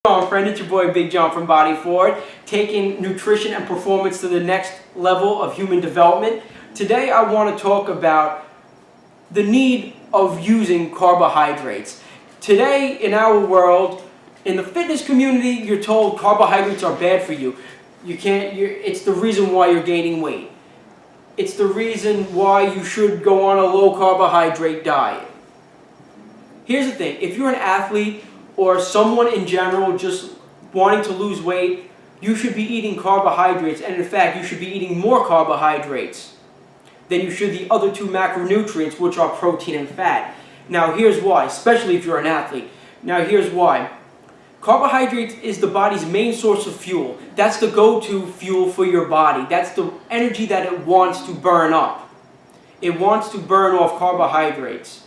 Friend, it's your boy Big John from BodyForward, taking nutrition and performance to the next level of human development. Today I want to talk about the need of using carbohydrates. Today in our world, in the fitness community, you're told carbohydrates are bad for you. It's the reason why you're gaining weight. It's the reason why you should go on a low carbohydrate diet. Here's the thing, if you're an athlete or someone in general just wanting to lose weight, you should be eating carbohydrates, and in fact you should be eating more carbohydrates than you should the other two macronutrients, which are protein and fat. Now here's why, especially if you're an athlete. Now here's why. Carbohydrates is the body's main source of fuel. That's the go-to fuel for your body. That's the energy that it wants to burn up. It wants to burn off carbohydrates.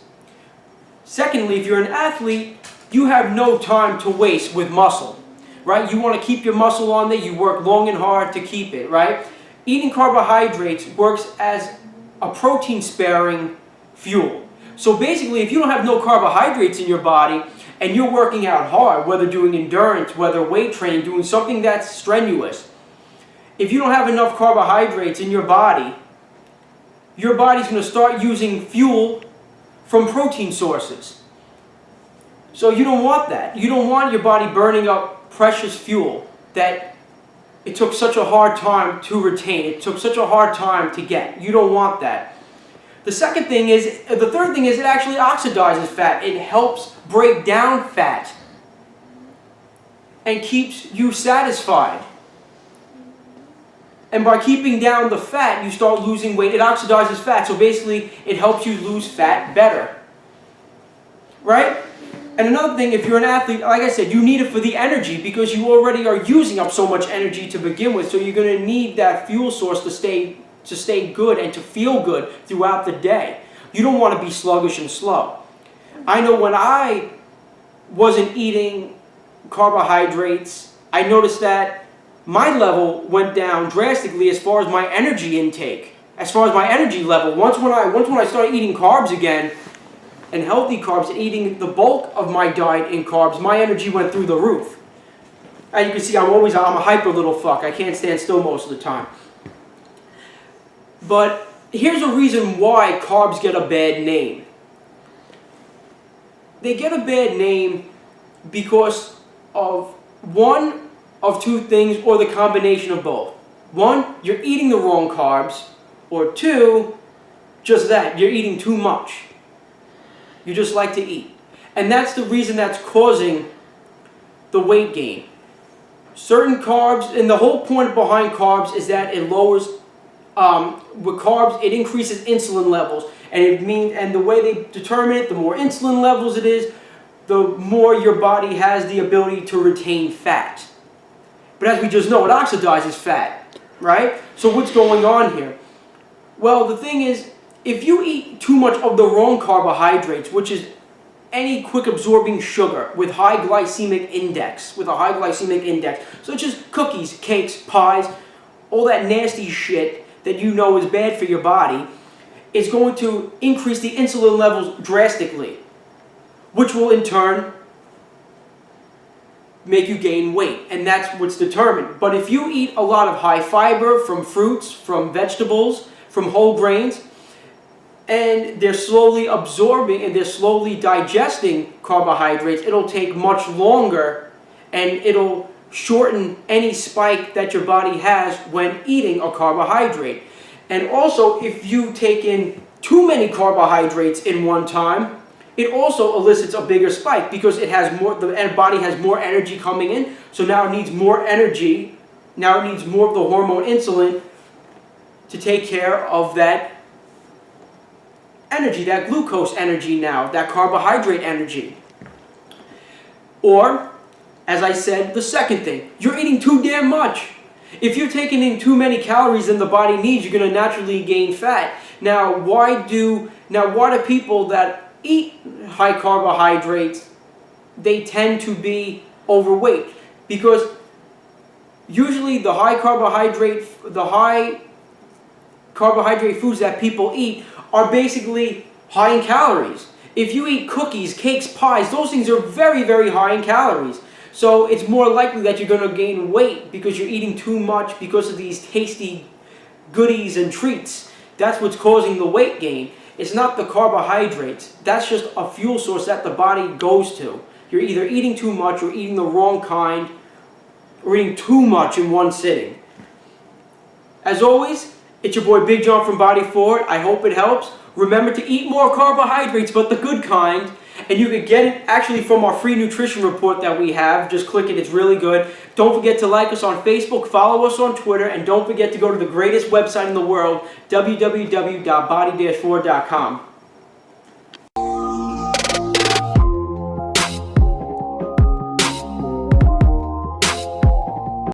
Secondly, if you're an athlete, you have no time to waste with muscle, right? You want to keep your muscle on there, you work long and hard to keep it, right? Eating carbohydrates works as a protein-sparing fuel. So basically, if you don't have no carbohydrates in your body, and you're working out hard, whether doing endurance, whether weight training, doing something that's strenuous, if you don't have enough carbohydrates in your body's going to start using fuel from protein sources. So you don't want that. You don't want your body burning up precious fuel that it took such a hard time to retain. It took such a hard time to get. You don't want that. The third thing is it actually oxidizes fat. It helps break down fat and keeps you satisfied. And by keeping down the fat, you start losing weight. It oxidizes fat, so basically it helps you lose fat better. Right? And another thing, if you're an athlete, like I said, you need it for the energy because you already are using up so much energy to begin with, so you're going to need that fuel source to stay good and to feel good throughout the day. You don't want to be sluggish and slow. I know when I wasn't eating carbohydrates, I noticed that my level went down drastically as far as my energy intake, as far as my energy level. Once when I started eating carbs again, and healthy carbs, and eating the bulk of my diet in carbs, my energy went through the roof. As you can see, I'm a hyper little fuck. I can't stand still most of the time. But here's a reason why carbs get a bad name. They get a bad name because of one of two things, or the combination of both. One, you're eating the wrong carbs, or two, just that, you're eating too much. You just like to eat. And that's the reason that's causing the weight gain. Certain carbs, and the whole point behind carbs is that it lowers with carbs, it increases insulin levels, and the way they determine it, the more insulin levels it is, the more your body has the ability to retain fat. But as we just know, it oxidizes fat, right? So what's going on here? Well, the thing is, if you eat too much of the wrong carbohydrates, which is any quick absorbing sugar with a high glycemic index, such as cookies, cakes, pies, all that nasty shit that you know is bad for your body, is going to increase the insulin levels drastically, which will in turn make you gain weight, and that's what's determined. But if you eat a lot of high fiber from fruits, from vegetables, from whole grains, and they're slowly absorbing and they're slowly digesting carbohydrates, it'll take much longer, and it'll shorten any spike that your body has when eating a carbohydrate. And also, if you take in too many carbohydrates in one time, it also elicits a bigger spike because it has more, the body has more energy coming in, so now it needs more energy, now it needs more of the hormone insulin to take care of that energy, that glucose energy now, that carbohydrate energy. Or, as I said, the second thing, you're eating too damn much. If you're taking in too many calories than the body needs, you're going to naturally gain fat. Now, why do people that eat high carbohydrates, they tend to be overweight? Because usually the high carbohydrate foods that people eat are basically high in calories. If you eat cookies, cakes, pies, those things are very, very high in calories. So it's more likely that you're going to gain weight because you're eating too much because of these tasty goodies and treats. That's what's causing the weight gain. It's not the carbohydrates. That's just a fuel source that the body goes to. You're either eating too much or eating the wrong kind or eating too much in one sitting. As always, it's your boy Big John from BodyForward. I hope it helps. Remember to eat more carbohydrates, but the good kind. And you can get it actually from our free nutrition report that we have. Just click it, it's really good. Don't forget to like us on Facebook, follow us on Twitter, and don't forget to go to the greatest website in the world, www.body-forward.com.